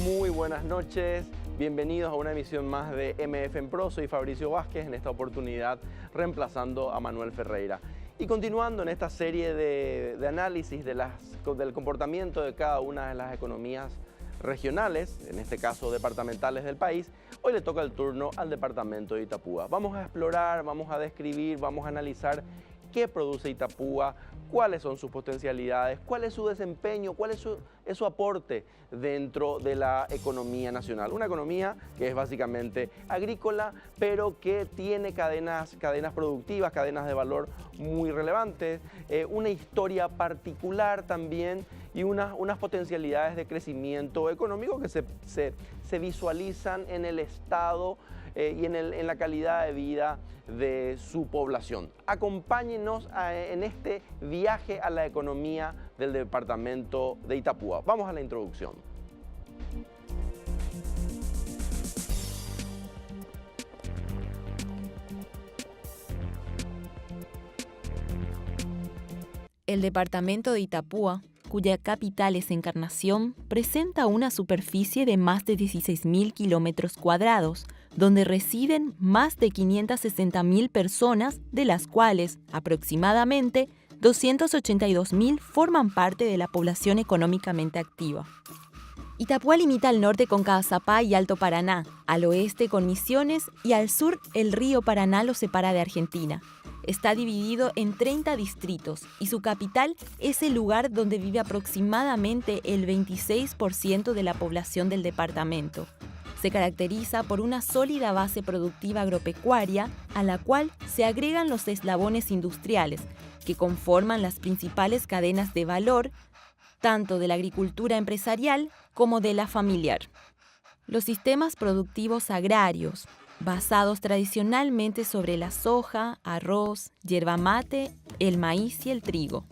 Muy buenas noches, bienvenidos a una emisión más de MF en Pro. Soy Fabricio Vázquez, en esta oportunidad reemplazando a Manuel Ferreira. Y continuando en esta serie de análisis del comportamiento de cada una de las economías regionales, en este caso departamentales del país, hoy le toca el turno al departamento de Itapúa. Vamos a explorar, vamos a describir, vamos a analizar qué produce Itapúa, cuáles son sus potencialidades, cuál es su desempeño, cuál es su aporte dentro de la economía nacional. Una economía que es básicamente agrícola, pero que tiene cadenas productivas, cadenas de valor muy relevantes, una historia particular también y unas potencialidades de crecimiento económico que se visualizan en el estado y en la calidad de vida de su población. Acompáñenos en este viaje a la economía del departamento de Itapúa. Vamos a la introducción. El departamento de Itapúa, cuya capital es Encarnación, presenta una superficie de más de 16.000 kilómetros cuadrados, donde residen más de 560.000 personas, de las cuales aproximadamente 282.000 forman parte de la población económicamente activa. Itapúa limita al norte con Caazapá y Alto Paraná, al oeste con Misiones y al sur el río Paraná lo separa de Argentina. Está dividido en 30 distritos y su capital es el lugar donde vive aproximadamente el 26% de la población del departamento. Se caracteriza por una sólida base productiva agropecuaria a la cual se agregan los eslabones industriales que conforman las principales cadenas de valor, tanto de la agricultura empresarial como de la familiar. Los sistemas productivos agrarios, basados tradicionalmente sobre la soja, arroz, yerba mate, el maíz y el trigo.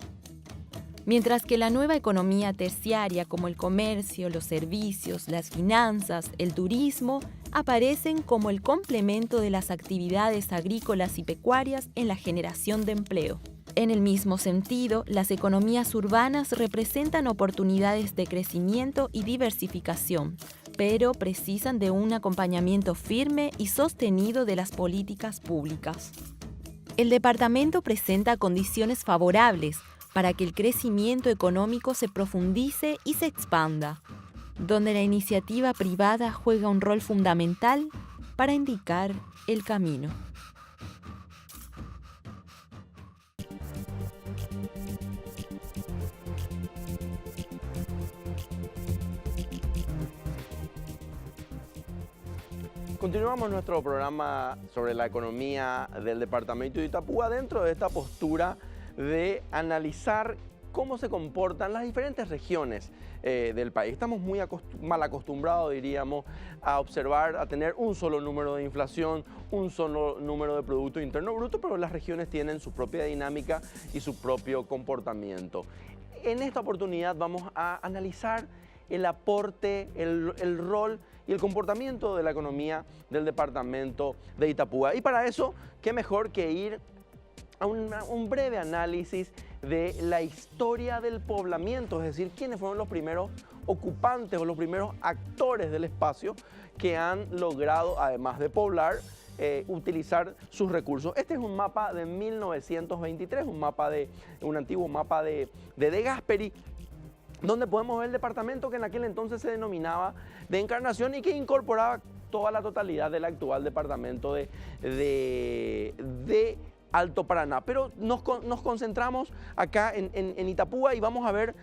Mientras que la nueva economía terciaria como el comercio, los servicios, las finanzas, el turismo, aparecen como el complemento de las actividades agrícolas y pecuarias en la generación de empleo. En el mismo sentido, las economías urbanas representan oportunidades de crecimiento y diversificación, pero precisan de un acompañamiento firme y sostenido de las políticas públicas. El departamento presenta condiciones favorables para que el crecimiento económico se profundice y se expanda, donde la iniciativa privada juega un rol fundamental para indicar el camino. Continuamos nuestro programa sobre la economía del departamento de Itapúa dentro de esta postura de analizar cómo se comportan las diferentes regiones del país. Estamos muy mal acostumbrados, diríamos, a observar, a tener un solo número de inflación, un solo número de Producto Interno Bruto, pero las regiones tienen su propia dinámica y su propio comportamiento. En esta oportunidad vamos a analizar el aporte, el rol y el comportamiento de la economía del departamento de Itapúa. Y para eso, qué mejor que ir a un breve análisis de la historia del poblamiento, es decir, quiénes fueron los primeros ocupantes o los primeros actores del espacio que han logrado, además de poblar, utilizar sus recursos. Este es un mapa de 1923, un antiguo mapa de De Gasperi, donde podemos ver el departamento que en aquel entonces se denominaba de Encarnación y que incorporaba toda la totalidad del actual departamento de Alto Paraná. Pero nos concentramos acá en Itapúa y vamos a ver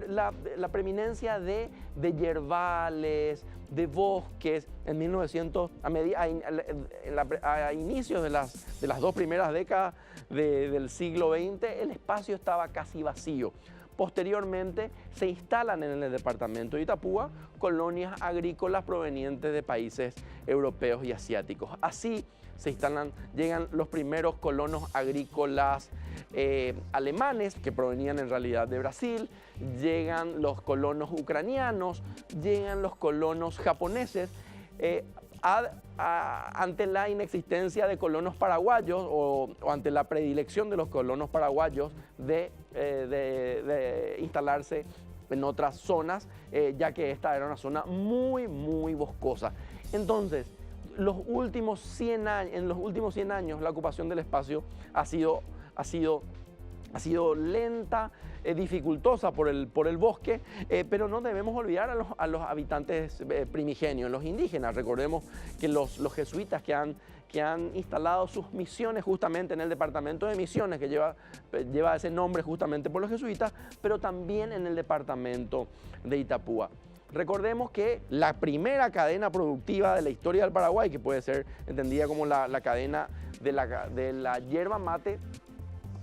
la preeminencia de yerbales, de bosques. En 1900, a inicios de las dos primeras décadas del siglo XX, el espacio estaba casi vacío. Posteriormente se instalan en el departamento de Itapúa colonias agrícolas provenientes de países europeos y asiáticos. Así llegan los primeros colonos agrícolas alemanes, que provenían en realidad de Brasil, llegan los colonos ucranianos, llegan los colonos japoneses, ante la inexistencia de colonos paraguayos o ante la predilección de los colonos paraguayos de instalarse en otras zonas, ya que esta era una zona muy, muy boscosa. Entonces, en los últimos 100 años la ocupación del espacio ha sido lenta, dificultosa por el bosque, pero no debemos olvidar a los habitantes primigenios, los indígenas. Recordemos que los jesuitas que han instalado sus misiones justamente en el departamento de Misiones, que lleva ese nombre justamente por los jesuitas, pero también en el departamento de Itapúa. Recordemos que la primera cadena productiva de la historia del Paraguay, que puede ser entendida como la cadena de la yerba mate,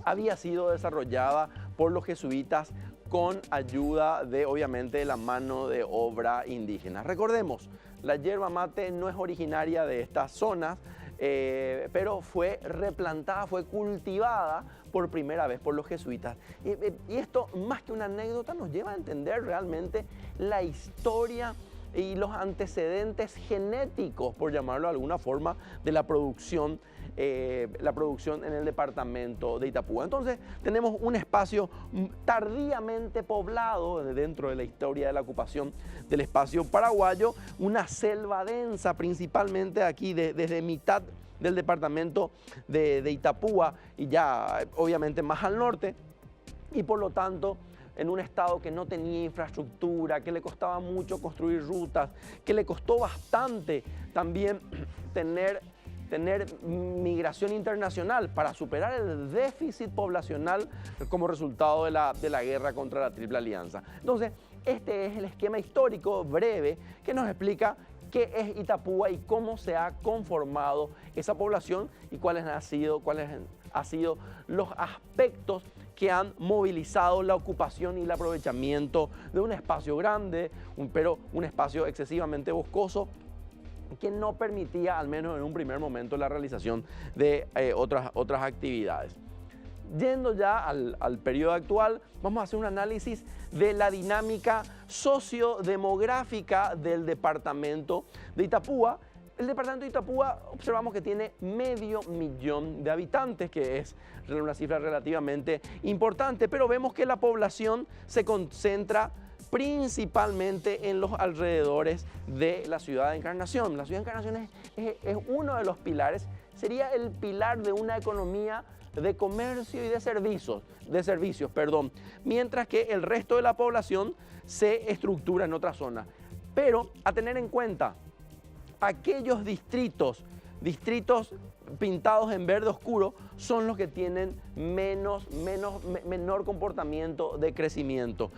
había sido desarrollada por los jesuitas con ayuda de, obviamente, de la mano de obra indígena. Recordemos, la yerba mate no es originaria de estas zonas, pero fue replantada, fue cultivada por primera vez por los jesuitas. Y esto, más que una anécdota, nos lleva a entender realmente la historia y los antecedentes genéticos, por llamarlo de alguna forma, de la producción en el departamento de Itapúa. Entonces tenemos un espacio tardíamente poblado dentro de la historia de la ocupación del espacio paraguayo, una selva densa principalmente aquí desde mitad del departamento de Itapúa y ya obviamente más al norte, y por lo tanto en un estado que no tenía infraestructura, que le costaba mucho construir rutas, que le costó bastante también tener migración internacional para superar el déficit poblacional como resultado de la guerra contra la Triple Alianza. Entonces, este es el esquema histórico breve que nos explica qué es Itapúa y cómo se ha conformado esa población y cuáles han sido los aspectos que han movilizado la ocupación y el aprovechamiento de un espacio grande, pero un espacio excesivamente boscoso, que no permitía, al menos en un primer momento, la realización de otras actividades. Yendo ya al periodo actual, vamos a hacer un análisis de la dinámica sociodemográfica del departamento de Itapúa. El departamento de Itapúa observamos que tiene 500.000 de habitantes, que es una cifra relativamente importante, pero vemos que la población se concentra principalmente en los alrededores de la ciudad de Encarnación. La ciudad de Encarnación es uno de los pilares, sería el pilar de una economía de comercio y de servicios, mientras que el resto de la población se estructura en otra zona. Pero a tener en cuenta, aquellos distritos pintados en verde oscuro son los que tienen menor comportamiento de crecimiento.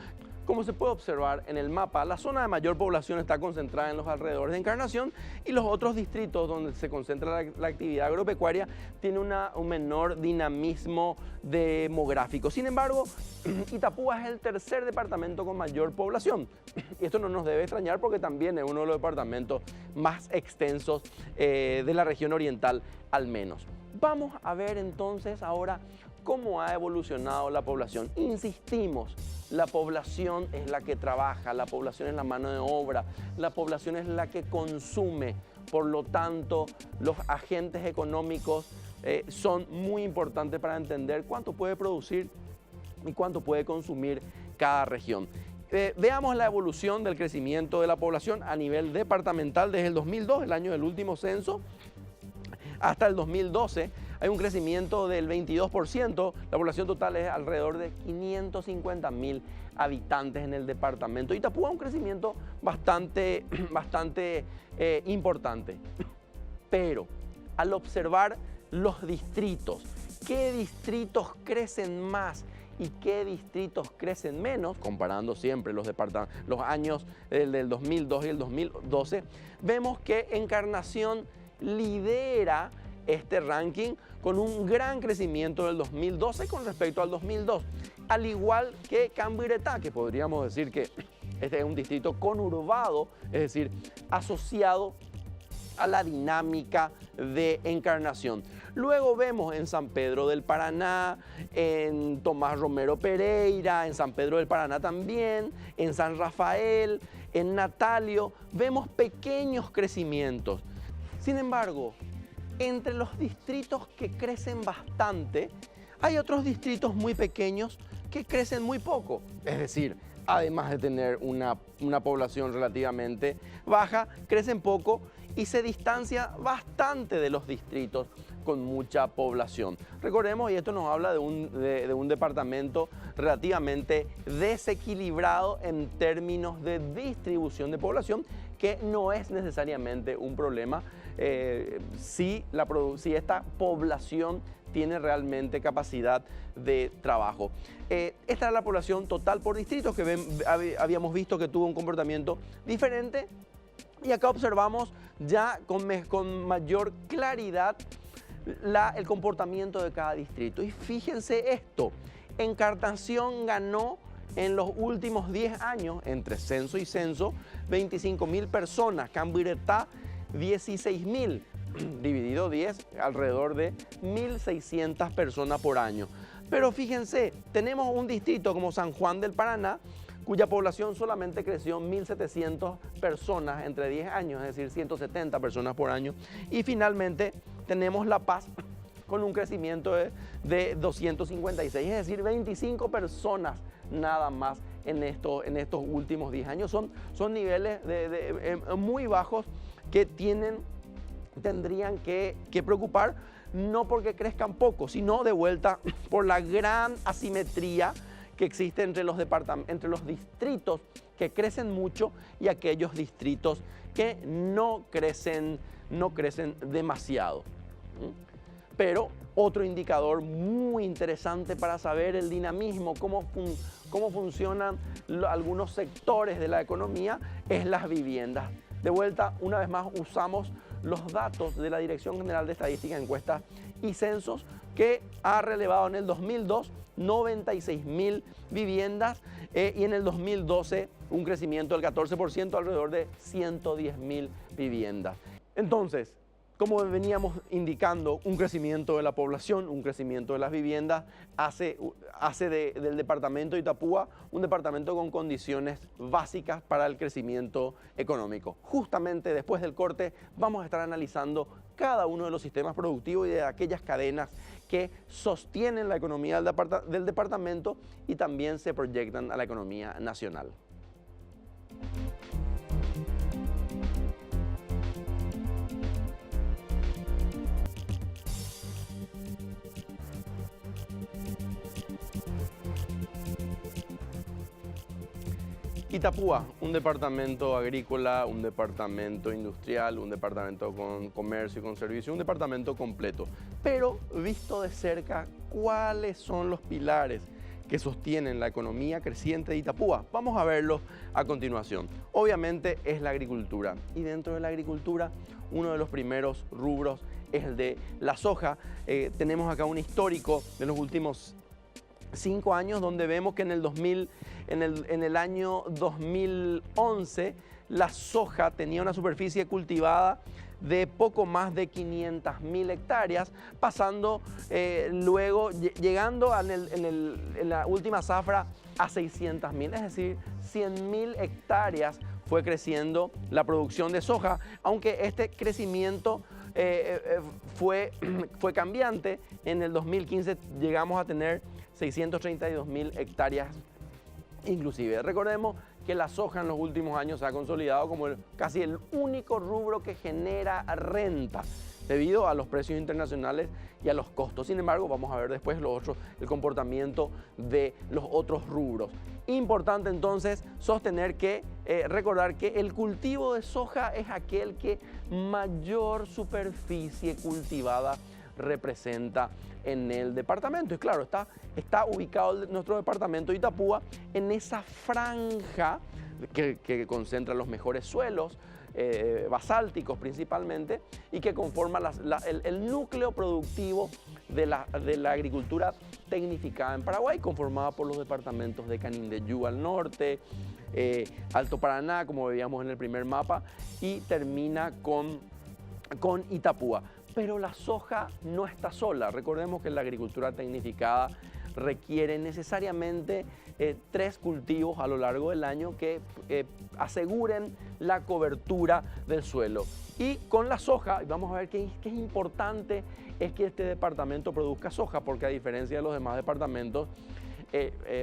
Como se puede observar en el mapa, la zona de mayor población está concentrada en los alrededores de Encarnación y los otros distritos donde se concentra la actividad agropecuaria tienen un menor dinamismo demográfico. Sin embargo, Itapúa es el tercer departamento con mayor población. Y esto no nos debe extrañar porque también es uno de los departamentos más extensos de la región oriental, al menos. Vamos a ver entonces ahora cómo ha evolucionado la población. Insistimos, la población es la que trabaja, la población es la mano de obra, la población es la que consume. Por lo tanto, los agentes económicos son muy importantes para entender cuánto puede producir y cuánto puede consumir cada región. Veamos la evolución del crecimiento de la población a nivel departamental desde el 2002, el año del último censo, hasta el 2012. Hay un crecimiento del 22%, la población total es alrededor de 550.000 habitantes en el departamento. Itapúa un crecimiento bastante importante. Pero al observar los distritos, ¿qué distritos crecen más y qué distritos crecen menos? Comparando siempre los años del 2002 y el 2012, vemos que Encarnación lidera este ranking con un gran crecimiento del 2012 con respecto al 2002, al igual que Cambiretá, que podríamos decir que este es un distrito conurbado, es decir, asociado a la dinámica de Encarnación. Luego vemos en San Pedro del Paraná, en Tomás Romero Pereira, en San Pedro del Paraná también, en San Rafael, en Natalio, vemos pequeños crecimientos. Sin embargo, entre los distritos que crecen bastante, hay otros distritos muy pequeños que crecen muy poco. Es decir, además de tener una población relativamente baja, crecen poco y se distancia bastante de los distritos con mucha población. Recordemos, y esto nos habla de un departamento relativamente desequilibrado en términos de distribución de población, que no es necesariamente un problema si esta población tiene realmente capacidad de trabajo. Esta es la población total por distritos que habíamos visto que tuvo un comportamiento diferente, y acá observamos ya con mayor claridad el comportamiento de cada distrito. Y fíjense esto, Encarnación ganó en los últimos 10 años, entre censo y censo, 25.000 personas, Cambiretá 16.000, dividido 10, alrededor de 1.600 personas por año. Pero fíjense, tenemos un distrito como San Juan del Paraná, cuya población solamente creció 1.700 personas entre 10 años, es decir, 170 personas por año. Y finalmente tenemos La Paz con un crecimiento de 256, es decir, 25 personas nada más en estos últimos 10 años. Son niveles muy bajos que tendrían que preocupar, no porque crezcan poco, sino de vuelta por la gran asimetría que existe entre los distritos que crecen mucho y aquellos distritos que no crecen demasiado. Pero otro indicador muy interesante para saber el dinamismo, cómo funcionan algunos sectores de la economía, es las viviendas. De vuelta, una vez más, usamos los datos de la Dirección General de Estadística, Encuestas y Censos, que ha relevado en el 2002 96.000 viviendas y en el 2012 un crecimiento del 14%, alrededor de 110.000 viviendas. Entonces, como veníamos indicando, un crecimiento de la población, un crecimiento de las viviendas, hace del departamento de Itapúa un departamento con condiciones básicas para el crecimiento económico. Justamente después del corte vamos a estar analizando cada uno de los sistemas productivos y de aquellas cadenas que sostienen la economía del departamento y también se proyectan a la economía nacional. Itapúa, un departamento agrícola, un departamento industrial, un departamento con comercio y con servicio, un departamento completo. Pero visto de cerca, ¿cuáles son los pilares que sostienen la economía creciente de Itapúa? Vamos a verlos a continuación. Obviamente es la agricultura, y dentro de la agricultura uno de los primeros rubros es el de la soja. Tenemos acá un histórico de los últimos 5 años donde vemos que en el año 2011 la soja tenía una superficie cultivada de poco más de 500.000 hectáreas, pasando luego, llegando en la última zafra a 600.000, es decir, 100.000 hectáreas fue creciendo la producción de soja, aunque este crecimiento fue cambiante. En el 2015 llegamos a tener 632.000 hectáreas inclusive. Recordemos que la soja en los últimos años se ha consolidado como casi el único rubro que genera renta debido a los precios internacionales y a los costos. Sin embargo, vamos a ver después el comportamiento de los otros rubros. Importante entonces recordar que el cultivo de soja es aquel que mayor superficie cultivada representa en el departamento. Y claro, está ubicado nuestro departamento de Itapúa en esa franja que concentra los mejores suelos, basálticos principalmente, y que conforman el núcleo productivo de la agricultura tecnificada en Paraguay, conformada por los departamentos de Canindeyú al norte, Alto Paraná, como veíamos en el primer mapa, y termina con Itapúa. Pero la soja no está sola. Recordemos que la agricultura tecnificada requiere necesariamente 3 cultivos a lo largo del año que aseguren la cobertura del suelo. Y con la soja, vamos a ver que es importante es que este departamento produzca soja, porque a diferencia de los demás departamentos,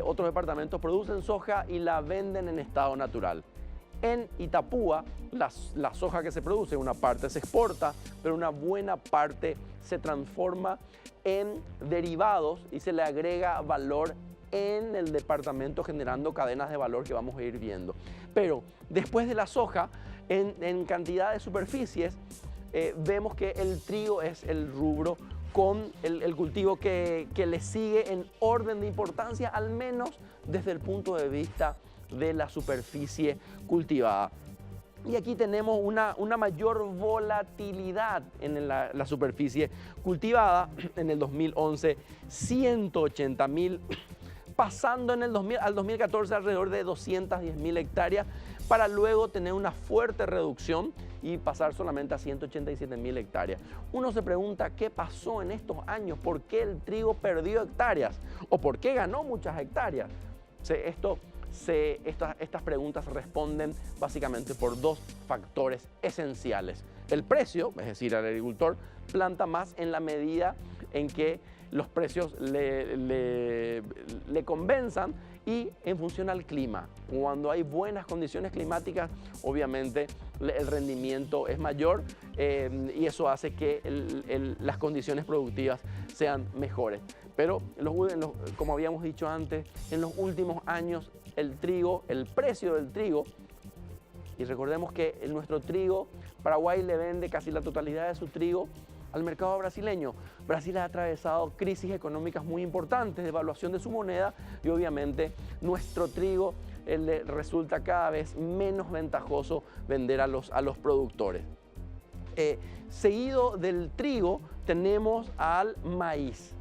otros departamentos producen soja y la venden en estado natural. En Itapúa, la soja que se produce, una parte se exporta, pero una buena parte se transforma en derivados y se le agrega valor en el departamento, generando cadenas de valor que vamos a ir viendo. Pero después de la soja, en cantidad de superficies, vemos que el trigo es el rubro con el cultivo que le sigue en orden de importancia, al menos desde el punto de vista de la superficie cultivada. Y aquí tenemos una mayor volatilidad en la superficie cultivada. En el 2011, 180.000, pasando en al 2014 alrededor de 210.000 hectáreas, para luego tener una fuerte reducción y pasar solamente a 187.000 hectáreas. Uno se pregunta qué pasó en estos años, por qué el trigo perdió hectáreas o por qué ganó muchas hectáreas. Estas preguntas responden básicamente por 2 factores esenciales. El precio, es decir, el agricultor planta más en la medida en que los precios le convenzan, y en función al clima. Cuando hay buenas condiciones climáticas, obviamente el rendimiento es mayor, y eso hace que las condiciones productivas sean mejores. Pero como habíamos dicho antes, en los últimos años el precio del trigo, y recordemos que nuestro trigo, Paraguay le vende casi la totalidad de su trigo al mercado brasileño. Brasil ha atravesado crisis económicas muy importantes, devaluación de su moneda, y obviamente nuestro trigo le resulta cada vez menos ventajoso vender a los productores. Seguido del trigo tenemos al maíz.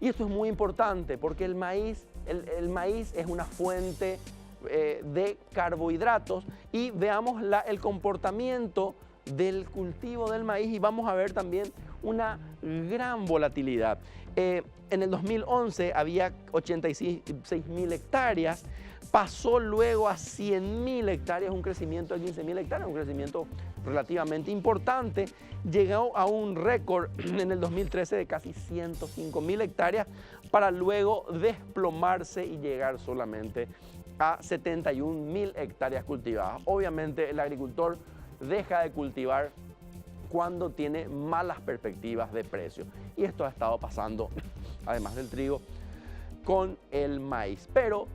Y esto es muy importante porque el maíz es una fuente de carbohidratos, y veamos el comportamiento del cultivo del maíz y vamos a ver también una gran volatilidad. En el 2011 había 86.000 hectáreas, pasó luego a 100.000 hectáreas, un crecimiento de 15.000 hectáreas, un crecimiento relativamente importante. Llegó a un récord en el 2013 de casi 105.000 hectáreas para luego desplomarse y llegar solamente a 71.000 hectáreas cultivadas. Obviamente el agricultor deja de cultivar cuando tiene malas perspectivas de precio. Y esto ha estado pasando, además del trigo, con el maíz. Pero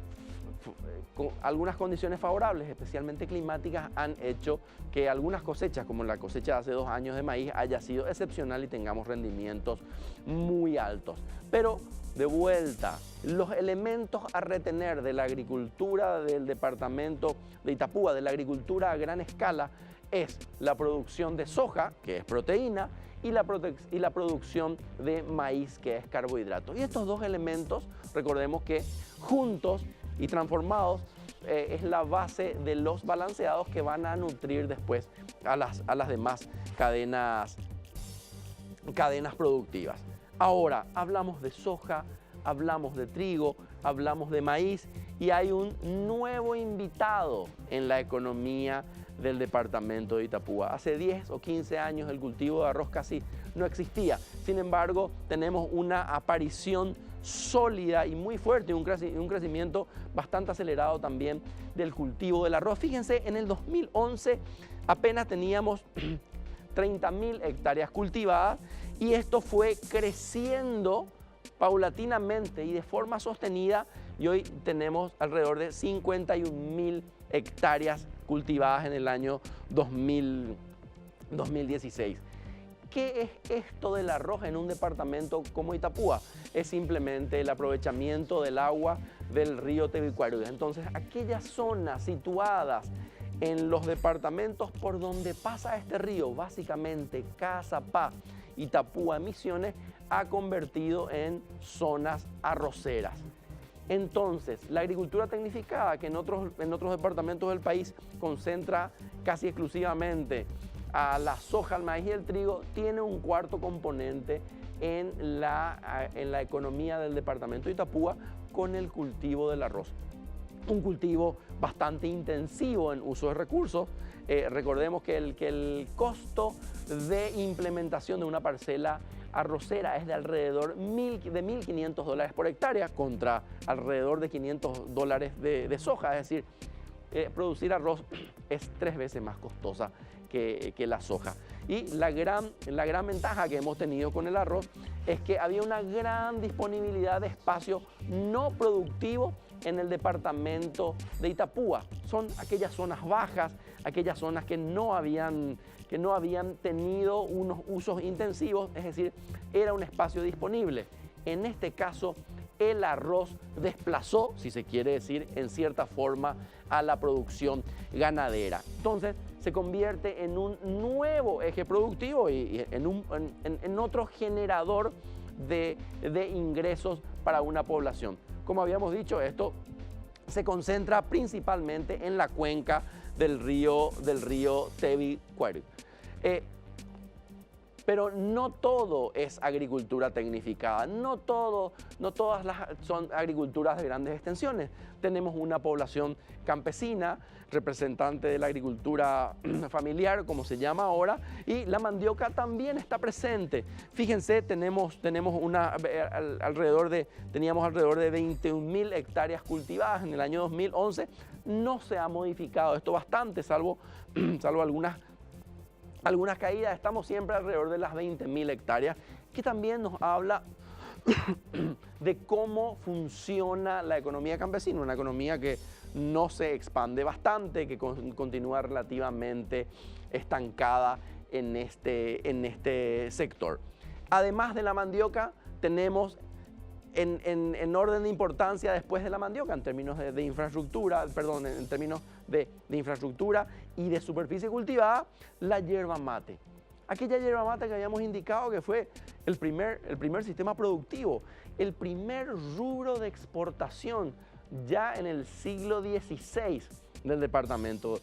con algunas condiciones favorables, especialmente climáticas, han hecho que algunas cosechas, como la cosecha de hace 2 años de maíz, haya sido excepcional y tengamos rendimientos muy altos. Pero de vuelta, los elementos a retener de la agricultura del departamento de Itapúa, de la agricultura a gran escala, es la producción de soja, que es proteína, y la producción de maíz, que es carbohidrato. Y estos 2 elementos, recordemos que juntos y transformados, es la base de los balanceados que van a nutrir después a las demás cadenas productivas. Ahora, hablamos de soja, hablamos de trigo, hablamos de maíz, y hay un nuevo invitado en la economía del departamento de Itapúa. Hace 10 o 15 años el cultivo de arroz casi no existía. Sin embargo, tenemos una aparición sólida y muy fuerte, un crecimiento bastante acelerado también del cultivo del arroz. Fíjense, en el 2011 apenas teníamos 30.000 hectáreas cultivadas, y esto fue creciendo paulatinamente y de forma sostenida, y hoy tenemos alrededor de 51.000 hectáreas cultivadas en el año 2016. ¿Qué es esto del arroz en un departamento como Itapúa? Es simplemente el aprovechamiento del agua del río Tebicuarú. Entonces, aquellas zonas situadas en los departamentos por donde pasa este río, básicamente Caazapá, Itapúa, Misiones, ha convertido en zonas arroceras. Entonces, la agricultura tecnificada, que en otros departamentos del país concentra casi exclusivamente a la soja, al maíz y el trigo, tiene un cuarto componente en la economía del departamento de Itapúa con el cultivo del arroz. Un cultivo bastante intensivo en uso de recursos. Recordemos que el costo de implementación de una parcela arrocera es de alrededor de $1.500 por hectárea contra alrededor de $500 de soja. Es decir, producir arroz es 3 veces más costosa que la soja. Y la gran ventaja que hemos tenido con el arroz es que había una gran disponibilidad de espacio no productivo en el departamento de Itapúa. Son aquellas zonas bajas, aquellas zonas que no habían tenido unos usos intensivos, es decir, era un espacio disponible. En este caso, el arroz desplazó, si se quiere decir, en cierta forma, a la producción ganadera. Entonces, se convierte en un nuevo eje productivo y en otro generador de ingresos para una población. Como habíamos dicho, esto se concentra principalmente en la cuenca del río Tevi-Cueri. Pero no todo es agricultura tecnificada, no todas son agriculturas de grandes extensiones. Tenemos una población campesina, representante de la agricultura familiar, como se llama ahora, y la mandioca también está presente. Fíjense, teníamos alrededor de 21.000 hectáreas cultivadas en el año 2011. No se ha modificado esto bastante, salvo algunas caídas. Estamos siempre alrededor de las 20.000 hectáreas, que también nos habla de cómo funciona la economía campesina, una economía que no se expande bastante, que continúa relativamente estancada en este sector. Además de la mandioca, tenemos en orden de importancia después de la mandioca, en términos de infraestructura, en términos de infraestructura y de superficie cultivada, la yerba mate. Aquella yerba mate que habíamos indicado que fue el primer sistema productivo, el primer rubro de exportación ya en el siglo XVI del departamento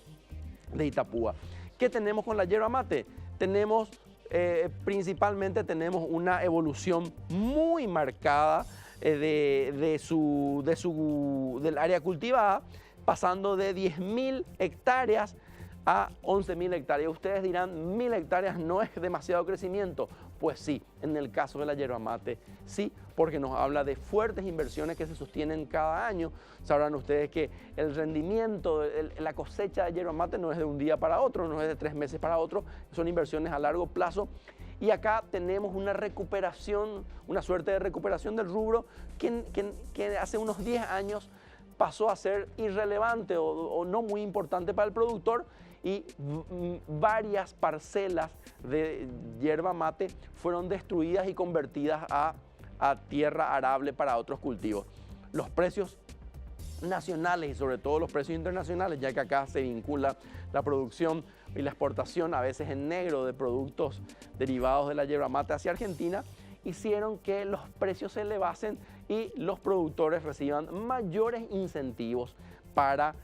de Itapúa. ¿Qué tenemos con la yerba mate? Principalmente tenemos una evolución muy marcada del área cultivada, pasando de 10.000 hectáreas a 11.000 hectáreas. Ustedes dirán, 1.000 hectáreas no es demasiado crecimiento. Pues sí, en el caso de la yerba mate, sí, porque nos habla de fuertes inversiones que se sostienen cada año. Sabrán ustedes que el rendimiento, la cosecha de yerba mate no es de un día para otro, no es de 3 meses para otro, son inversiones a largo plazo. Y acá tenemos una recuperación, una suerte de recuperación del rubro que hace unos 10 años pasó a ser irrelevante o no muy importante para el productor, y varias parcelas de yerba mate fueron destruidas y convertidas a tierra arable para otros cultivos. Los precios nacionales y sobre todo los precios internacionales, ya que acá se vincula la producción y la exportación, a veces en negro, de productos derivados de la yerba mate hacia Argentina, hicieron que los precios se elevasen y los productores reciban mayores incentivos para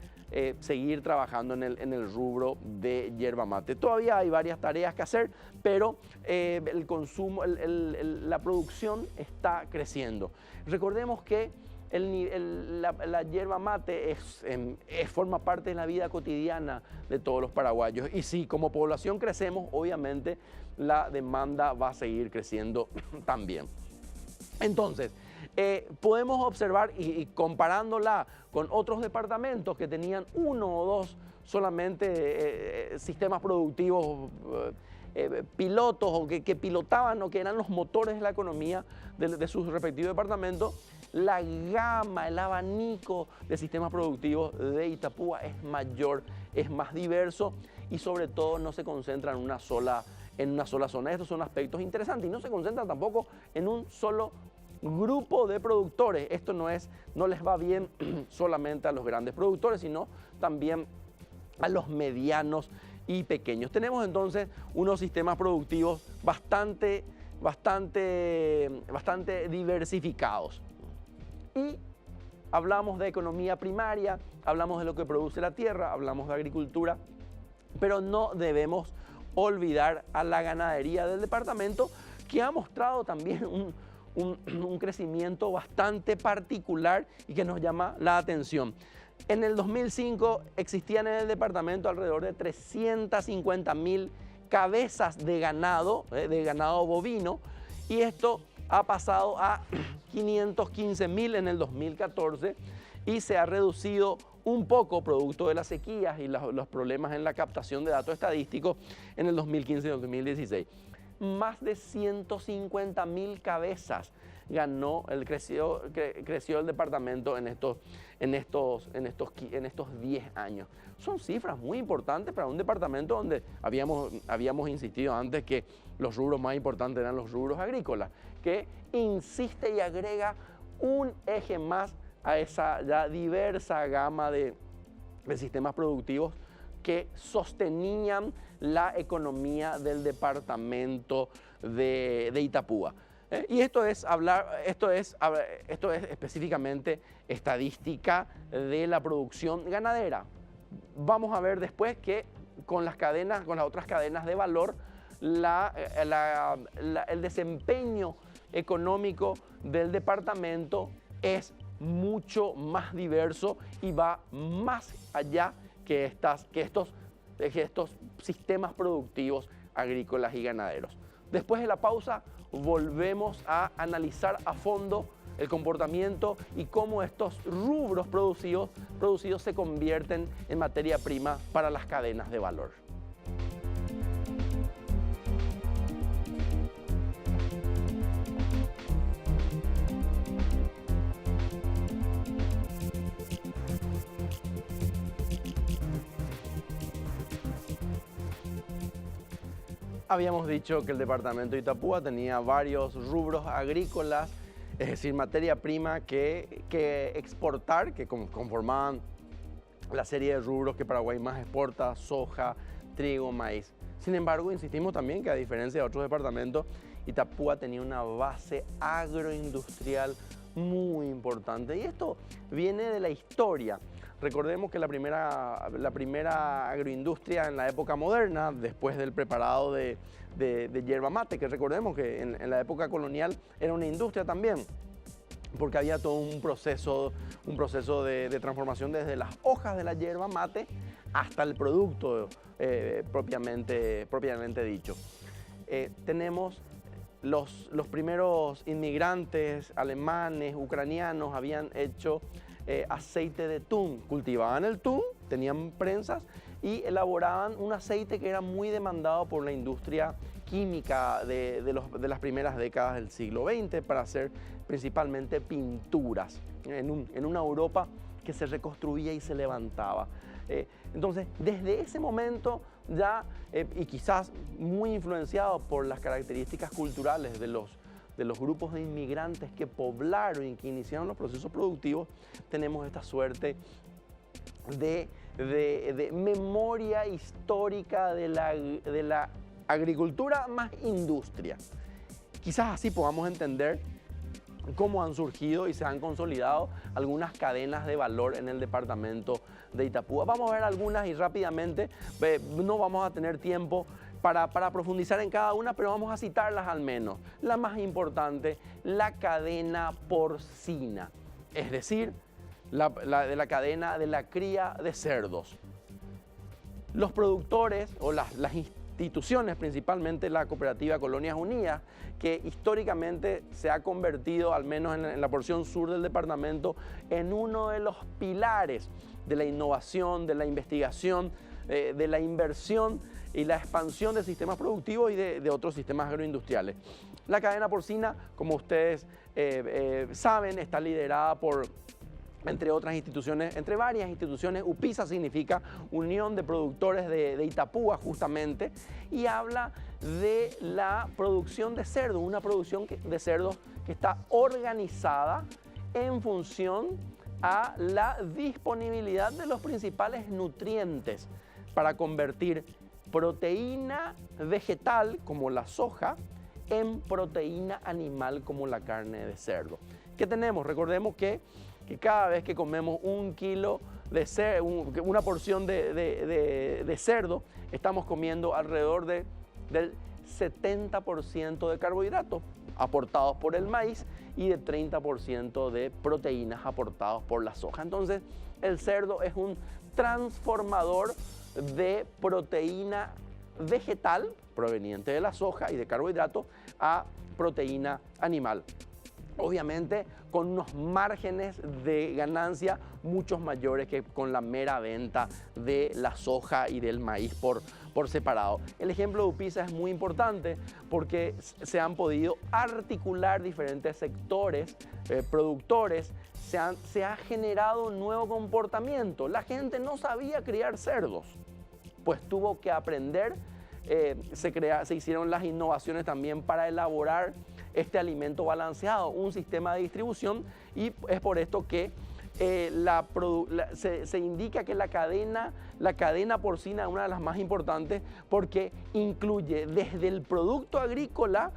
seguir trabajando en el rubro de yerba mate. Todavía hay varias tareas que hacer, pero el consumo, la producción está creciendo. Recordemos que la yerba mate forma parte de la vida cotidiana de todos los paraguayos, y si como población crecemos, obviamente la demanda va a seguir creciendo también. Entonces, podemos observar, y comparándola con otros departamentos que tenían 1 o 2 solamente sistemas productivos pilotos, o que pilotaban, o que eran los motores de la economía de sus respectivos departamentos, la gama, el abanico de sistemas productivos de Itapúa es mayor, es más diverso, y sobre todo no se concentra en una sola zona. Estos son aspectos interesantes, y no se concentra tampoco en un solo grupo de productores. Esto no les va bien solamente a los grandes productores, sino también a los medianos y pequeños. Tenemos entonces unos sistemas productivos bastante diversificados. Y hablamos de economía primaria, hablamos de lo que produce la tierra, hablamos de agricultura, pero no debemos olvidar a la ganadería del departamento, que ha mostrado también un crecimiento bastante particular y que nos llama la atención. En el 2005 existían en el departamento alrededor de 350.000 cabezas de ganado bovino, y esto ha pasado a 515.000 en el 2014 y se ha reducido un poco producto de las sequías y los problemas en la captación de datos estadísticos en el 2015 y 2016. Más de 150.000 cabezas creció el departamento en estos 10 años. Son cifras muy importantes para un departamento donde habíamos insistido antes que los rubros más importantes eran los rubros agrícolas, que insiste y agrega un eje más a esa ya diversa gama de sistemas productivos que sostenían la economía del departamento de Itapúa. Y esto es específicamente estadística de la producción ganadera. Vamos a ver después que con las otras cadenas de valor, el desempeño económico del departamento es mucho más diverso y va más allá que estos sistemas productivos agrícolas y ganaderos. Después de la pausa, volvemos a analizar a fondo el comportamiento y cómo estos rubros producidos se convierten en materia prima para las cadenas de valor. Habíamos dicho que el departamento de Itapúa tenía varios rubros agrícolas, es decir, materia prima que exportar, que conformaban la serie de rubros que Paraguay más exporta: soja, trigo, maíz. Sin embargo, insistimos también que, a diferencia de otros departamentos, Itapúa tenía una base agroindustrial muy importante. Y esto viene de la historia. Recordemos que la primera agroindustria en la época moderna, después del preparado de yerba mate, que recordemos que en la época colonial era una industria también, porque había todo un proceso de transformación desde las hojas de la yerba mate hasta el producto propiamente dicho. Tenemos los primeros inmigrantes alemanes, ucranianos, habían hecho aceite de tún. Cultivaban el tún, tenían prensas y elaboraban un aceite que era muy demandado por la industria química de las primeras décadas del siglo XX para hacer principalmente pinturas en una Europa que se reconstruía y se levantaba. Entonces, desde ese momento ya, y quizás muy influenciado por las características culturales de los grupos de inmigrantes que poblaron y que iniciaron los procesos productivos, tenemos esta suerte de memoria histórica de la agricultura más industria. Quizás así podamos entender cómo han surgido y se han consolidado algunas cadenas de valor en el departamento de Itapúa. Vamos a ver algunas y rápidamente, no vamos a tener tiempo para profundizar en cada una, pero vamos a citarlas al menos. La más importante, la cadena porcina, es decir, la cadena de la cría de cerdos. Los productores o las instituciones, principalmente la cooperativa Colonias Unidas, que históricamente se ha convertido, al menos en la porción sur del departamento, en uno de los pilares de la innovación, de la investigación, de la inversión y la expansión de sistemas productivos y de otros sistemas agroindustriales. La cadena porcina, como ustedes saben, está liderada por, entre varias instituciones. UPISA significa Unión de Productores de Itapúa, justamente, y habla de la producción de cerdo, una producción de cerdos que está organizada en función a la disponibilidad de los principales nutrientes para convertir proteína vegetal, como la soja, en proteína animal, como la carne de cerdo. ¿Qué tenemos? Recordemos que cada vez que comemos un kilo de cerdo, una porción de cerdo, estamos comiendo alrededor del 70% de carbohidratos aportados por el maíz y de 30% de proteínas aportados por la soja. Entonces, el cerdo es un transformador de proteína vegetal proveniente de la soja y de carbohidratos a proteína animal. Obviamente con unos márgenes de ganancia muchos mayores que con la mera venta de la soja y del maíz por separado. El ejemplo de Upisa es muy importante porque se han podido articular diferentes sectores productores, se ha generado un nuevo comportamiento. La gente no sabía criar cerdos, pues tuvo que aprender. Se hicieron las innovaciones también para elaborar este alimento balanceado, un sistema de distribución, y es por esto que se indica que la cadena porcina es una de las más importantes porque incluye desde el producto agrícola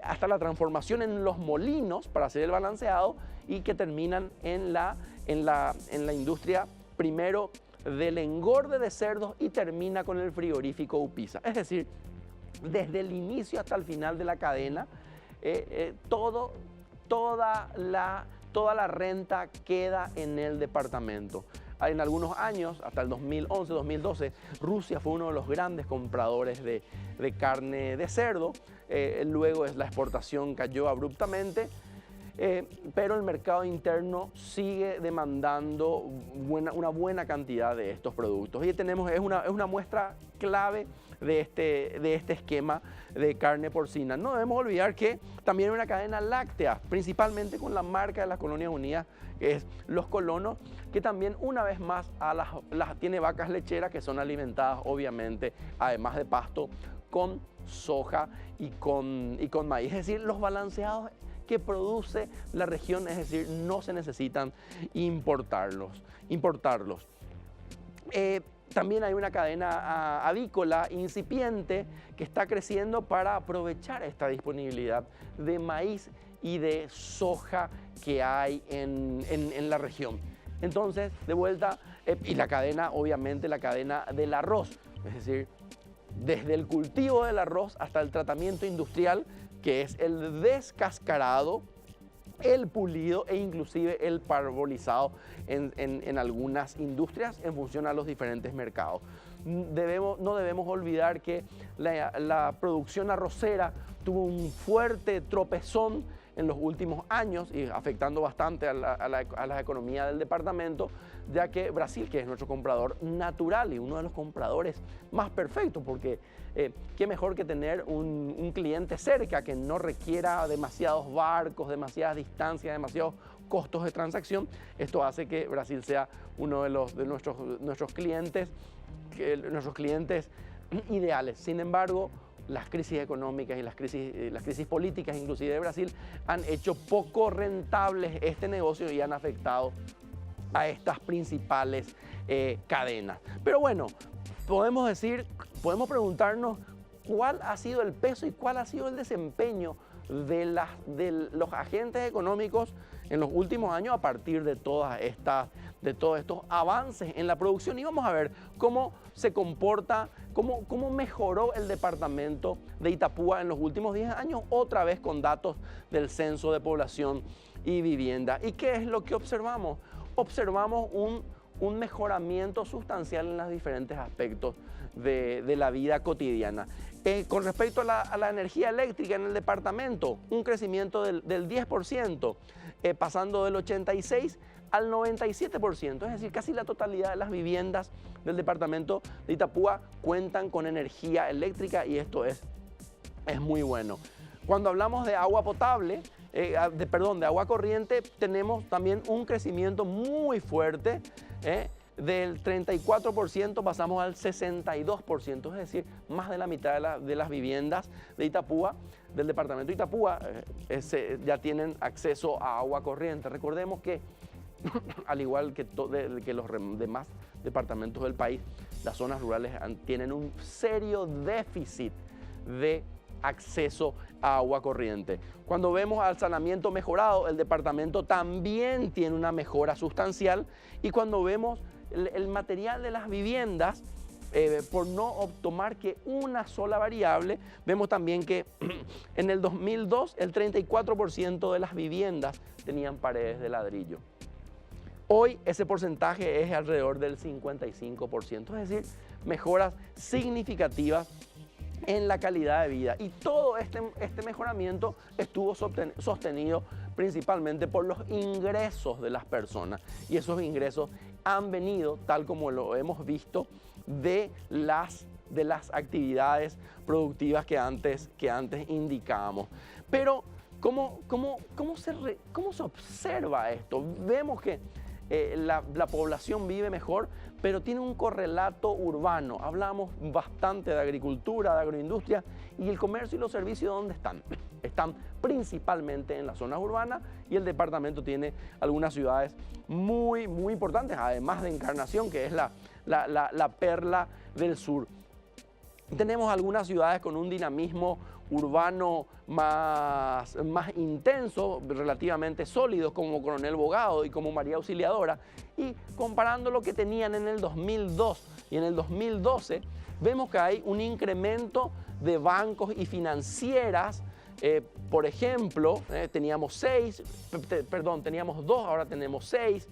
hasta la transformación en los molinos para hacer el balanceado y que terminan en la industria primero del engorde de cerdos y termina con el frigorífico Upisa. Es decir, desde el inicio hasta el final de la cadena, toda la renta queda en el departamento. En algunos años, hasta el 2011, 2012, Rusia fue uno de los grandes compradores de carne de cerdo. Luego la exportación cayó abruptamente. Pero el mercado interno sigue demandando una buena cantidad de estos productos. Y es una muestra clave de este esquema de carne porcina. No debemos olvidar que también hay una cadena láctea, principalmente con la marca de las Colonias Unidas, que es Los Colonos, que también una vez más tiene vacas lecheras que son alimentadas obviamente, además de pasto, con soja y con maíz. Es decir, los balanceados que produce la región, es decir, no se necesitan importarlos. También hay una cadena avícola incipiente que está creciendo para aprovechar esta disponibilidad de maíz y de soja que hay en la región. Entonces, de vuelta, y la cadena, obviamente, la cadena del arroz, es decir, desde el cultivo del arroz hasta el tratamiento industrial, que es el descascarado, el pulido e inclusive el parbolizado en algunas industrias en función a los diferentes mercados. No debemos olvidar que la producción arrocera tuvo un fuerte tropezón en los últimos años y afectando bastante a la economía del departamento, ya que Brasil, que es nuestro comprador natural y uno de los compradores más perfectos, porque qué mejor que tener un cliente cerca que no requiera demasiados barcos, demasiadas distancias, demasiados costos de transacción. Esto hace que Brasil sea uno de nuestros clientes ideales. Sin embargo, las crisis económicas y las crisis políticas, inclusive de Brasil, han hecho poco rentables este negocio y han afectado a estas principales cadenas. Pero bueno, podemos preguntarnos cuál ha sido el peso y cuál ha sido el desempeño de los agentes económicos en los últimos años a partir de todos estos avances en la producción, y vamos a ver cómo se comporta, cómo mejoró el departamento de Itapúa en los últimos 10 años, otra vez con datos del Censo de Población y Vivienda. ¿Y qué es lo que observamos? Observamos un mejoramiento sustancial en los diferentes aspectos de la vida cotidiana. Con respecto a la energía eléctrica en el departamento, un crecimiento del 10%, pasando del 86% al 97%, es decir, casi la totalidad de las viviendas del departamento de Itapúa cuentan con energía eléctrica y esto es muy bueno. Cuando hablamos de agua potable, de agua corriente, tenemos también un crecimiento muy fuerte, del 34% pasamos al 62%, es decir, más de la mitad de las viviendas de Itapúa, del departamento de Itapúa, ya tienen acceso a agua corriente. Recordemos que al igual que, que los demás departamentos del país, las zonas rurales tienen un serio déficit de acceso a agua corriente. Cuando vemos al saneamiento mejorado, el departamento también tiene una mejora sustancial, y cuando vemos el material de las viviendas, por no tomar que una sola variable, vemos también que en el 2002 el 34% de las viviendas tenían paredes de ladrillo. Hoy ese porcentaje es alrededor del 55%, es decir, mejoras significativas en la calidad de vida. Y todo este mejoramiento estuvo sostenido principalmente por los ingresos de las personas. Y esos ingresos han venido, tal como lo hemos visto, de las actividades productivas que antes indicábamos. Pero, ¿cómo se observa esto? Vemos que la población vive mejor, pero tiene un correlato urbano. Hablamos bastante de agricultura, de agroindustria, y el comercio y los servicios, ¿dónde están? Están principalmente en las zonas urbanas, y el departamento tiene algunas ciudades muy importantes, además de Encarnación, que es la perla del sur. Tenemos algunas ciudades con un dinamismo urbano más intenso, relativamente sólidos, como Coronel Bogado y como María Auxiliadora, y comparando lo que tenían en el 2002 y en el 2012, vemos que hay un incremento de bancos y financieras. Por ejemplo, teníamos 2, ahora tenemos 6.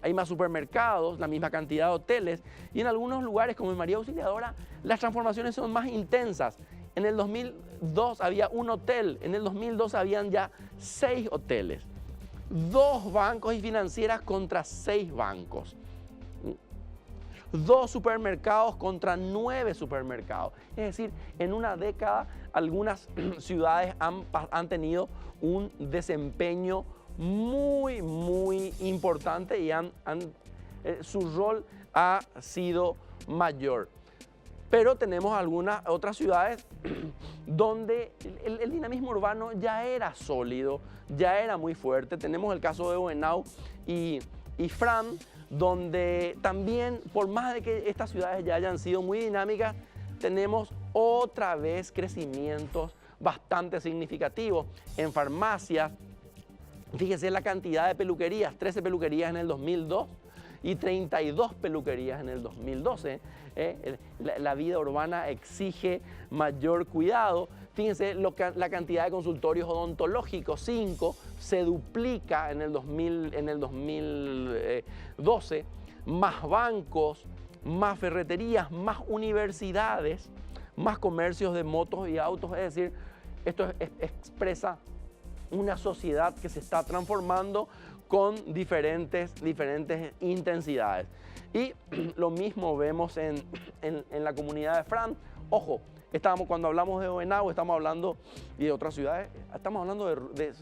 Hay más supermercados, la misma cantidad de hoteles, y en algunos lugares, como en María Auxiliadora, las transformaciones son más intensas. En el 2002 había un hotel, en el 2002 habían ya 6 hoteles, 2 bancos y financieras contra 6 bancos, 2 supermercados contra 9 supermercados. Es decir, en una década algunas ciudades han tenido un desempeño muy importante, y su rol ha sido mayor. Pero tenemos algunas otras ciudades donde el dinamismo urbano ya era sólido, ya era muy fuerte. Tenemos el caso de Oenau y Fran, donde también, por más de que estas ciudades ya hayan sido muy dinámicas, tenemos otra vez crecimientos bastante significativos en farmacias. Fíjese la cantidad de peluquerías: 13 peluquerías en el 2002 y 32 peluquerías en el 2012. La vida urbana exige mayor cuidado. Fíjense la cantidad de consultorios odontológicos: 5, se duplica en el 2012. Más bancos, más ferreterías, más universidades, más comercios de motos y autos. Es decir, esto expresa una sociedad que se está transformando con diferentes intensidades. Y lo mismo vemos en la comunidad de Fran. Ojo, cuando hablamos de Oenau, estamos hablando de otras ciudades, estamos hablando de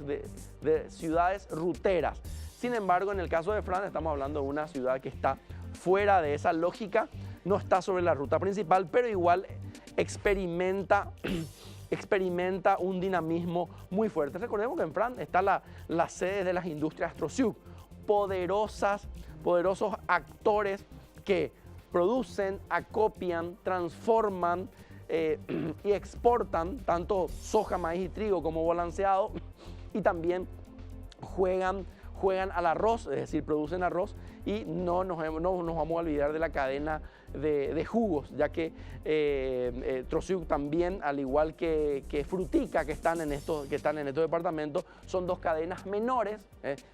ciudades ruteras. Sin embargo, en el caso de Fran, estamos hablando de una ciudad que está fuera de esa lógica, no está sobre la ruta principal, pero igual experimenta un dinamismo muy fuerte. Recordemos que en Fran está la sede de las industrias Trosiuk, poderosos actores que producen, acopian, transforman y exportan tanto soja, maíz y trigo como balanceado, y también juegan al arroz, es decir, producen arroz, y no nos vamos a olvidar de la cadena de jugos, ya que Trosiuk también, al igual que Frutica, que están en estos departamentos, son 2 cadenas menores.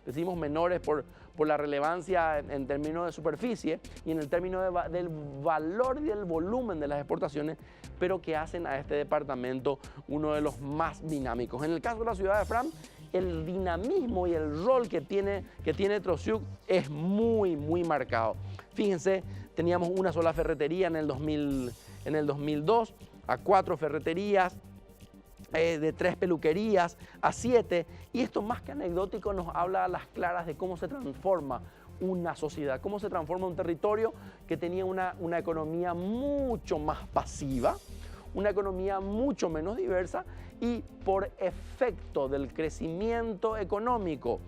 Decimos menores por la relevancia en términos de superficie y en el término del valor y del volumen de las exportaciones, pero que hacen a este departamento uno de los más dinámicos. En el caso de la ciudad de Fran, el dinamismo y el rol que tiene Trosiuk es muy marcado. Fíjense, teníamos una sola ferretería en el 2002, a 4 ferreterías, de 3 peluquerías a 7, y esto, más que anecdótico, nos habla a las claras de cómo se transforma una sociedad, cómo se transforma un territorio que tenía una economía mucho más pasiva, una economía mucho menos diversa, y por efecto del crecimiento económico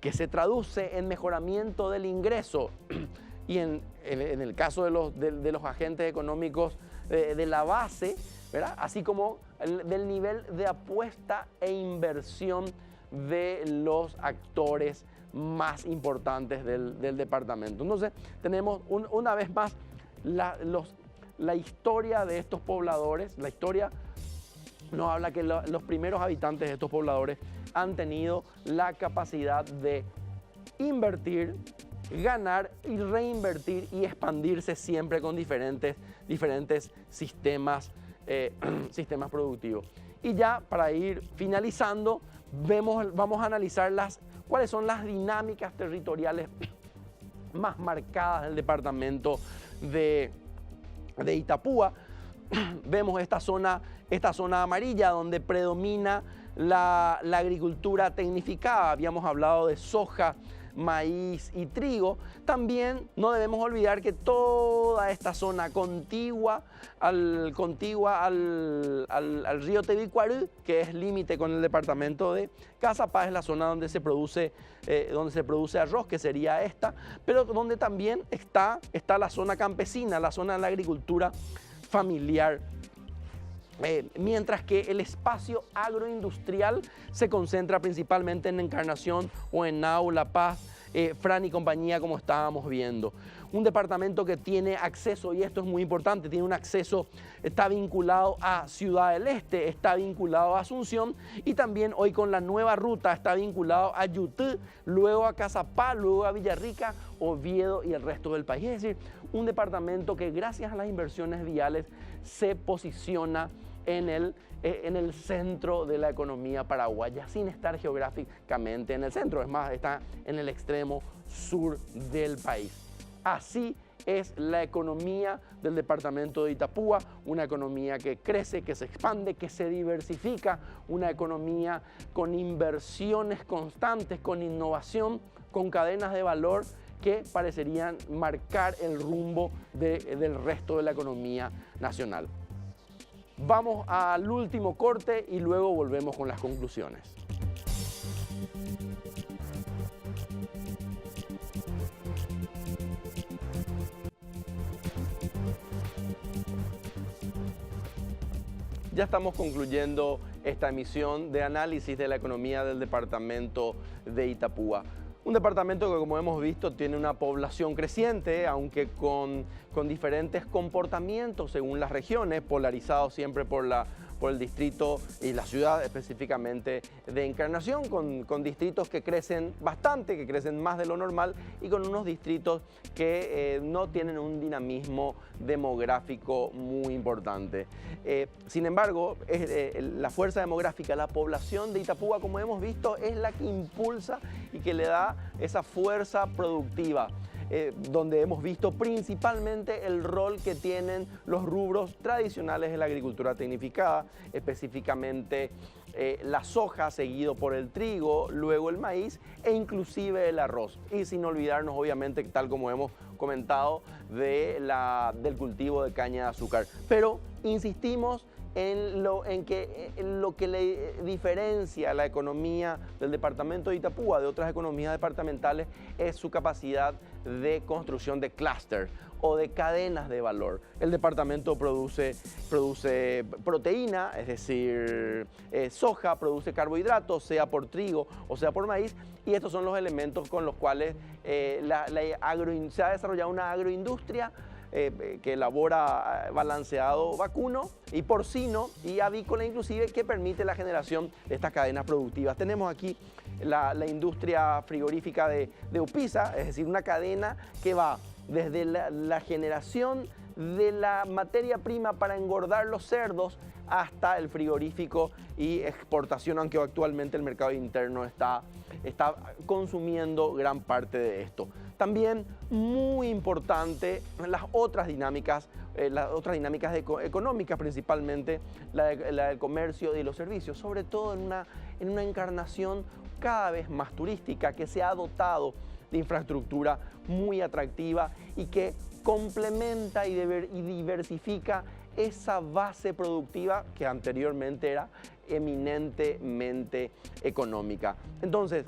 que se traduce en mejoramiento del ingreso y en el caso de los agentes económicos de la base, ¿verdad? Así como del nivel de apuesta e inversión de los actores más importantes del departamento. Entonces tenemos una vez más la historia de estos pobladores. La historia nos habla que los primeros habitantes de estos pobladores han tenido la capacidad de invertir, ganar y reinvertir y expandirse siempre con diferentes sistemas productivos. Y ya para ir finalizando, vamos a analizar cuáles son las dinámicas territoriales más marcadas del departamento de Itapúa. Vemos esta zona amarilla donde predomina la agricultura tecnificada. Habíamos hablado de soja, maíz y trigo. También no debemos olvidar que toda esta zona contigua al río Tebicuarú, que es límite con el departamento de Caazapá, es la zona donde se produce arroz, que sería esta, pero donde también está la zona campesina, la zona de la agricultura familiar. Mientras que el espacio agroindustrial se concentra principalmente en Encarnación o en Nau, La Paz, Fran y compañía, como estábamos viendo. Un departamento que tiene acceso, y esto es muy importante, tiene un acceso, está vinculado a Ciudad del Este, está vinculado a Asunción y también hoy con la nueva ruta está vinculado a Yutú, luego a Caazapá, luego a Villarrica, Oviedo y el resto del país. Es decir, un departamento que gracias a las inversiones viales se posiciona en el centro de la economía paraguaya, sin estar geográficamente en el centro, es más, está en el extremo sur del país. Así es la economía del departamento de Itapúa, una economía que crece, que se expande, que se diversifica, una economía con inversiones constantes, con innovación, con cadenas de valor que parecerían marcar el rumbo del resto de la economía nacional. Vamos al último corte y luego volvemos con las conclusiones. Ya estamos concluyendo esta emisión de análisis de la economía del departamento de Itapúa. Un departamento que, como hemos visto, tiene una población creciente, aunque con diferentes comportamientos según las regiones, polarizados siempre por el distrito y la ciudad específicamente de Encarnación, con distritos que crecen bastante, que crecen más de lo normal, y con unos distritos que no tienen un dinamismo demográfico muy importante. Sin embargo, la fuerza demográfica, la población de Itapúa, como hemos visto, es la que impulsa y que le da esa fuerza productiva. Donde hemos visto principalmente el rol que tienen los rubros tradicionales de la agricultura tecnificada, específicamente la soja, seguido por el trigo, luego el maíz e inclusive el arroz. Y sin olvidarnos, obviamente, tal como hemos comentado, del cultivo de caña de azúcar. Pero insistimos en lo que le diferencia la economía del departamento de Itapúa de otras economías departamentales es su capacidad de construcción de clúster o de cadenas de valor. El departamento produce proteína, es decir, soja, produce carbohidratos, sea por trigo o sea por maíz, y estos son los elementos con los cuales se ha desarrollado una agroindustria que elabora balanceado vacuno y porcino y avícola inclusive, que permite la generación de estas cadenas productivas. Tenemos aquí la industria frigorífica de Upisa, es decir, una cadena que va desde la generación de la materia prima para engordar los cerdos hasta el frigorífico y exportación, aunque actualmente el mercado interno está consumiendo gran parte de esto. También muy importante las otras dinámicas económicas, principalmente la del comercio y los servicios, sobre todo en una Encarnación cada vez más turística, que se ha dotado de infraestructura muy atractiva y que complementa y diversifica esa base productiva que anteriormente era eminentemente económica. Entonces,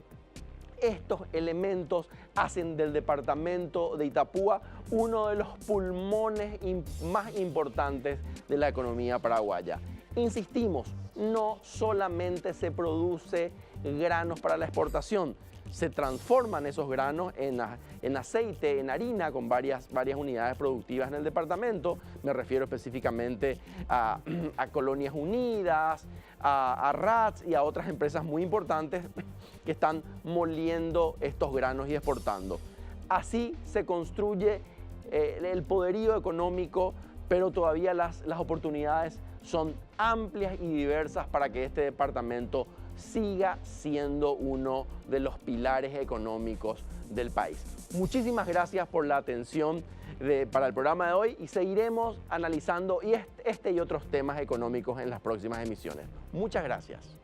estos elementos hacen del departamento de Itapúa uno de los pulmones más importantes de la economía paraguaya. Insistimos, no solamente se produce granos para la exportación, se transforman esos granos en aceite, en harina, con varias unidades productivas en el departamento. Me refiero específicamente a Colonias Unidas, a RATS y a otras empresas muy importantes que están moliendo estos granos y exportando. Así se construye el poderío económico, pero todavía las oportunidades son amplias y diversas para que este departamento siga siendo uno de los pilares económicos del país. Muchísimas gracias por la atención para el programa de hoy y seguiremos analizando este y otros temas económicos en las próximas emisiones. Muchas gracias.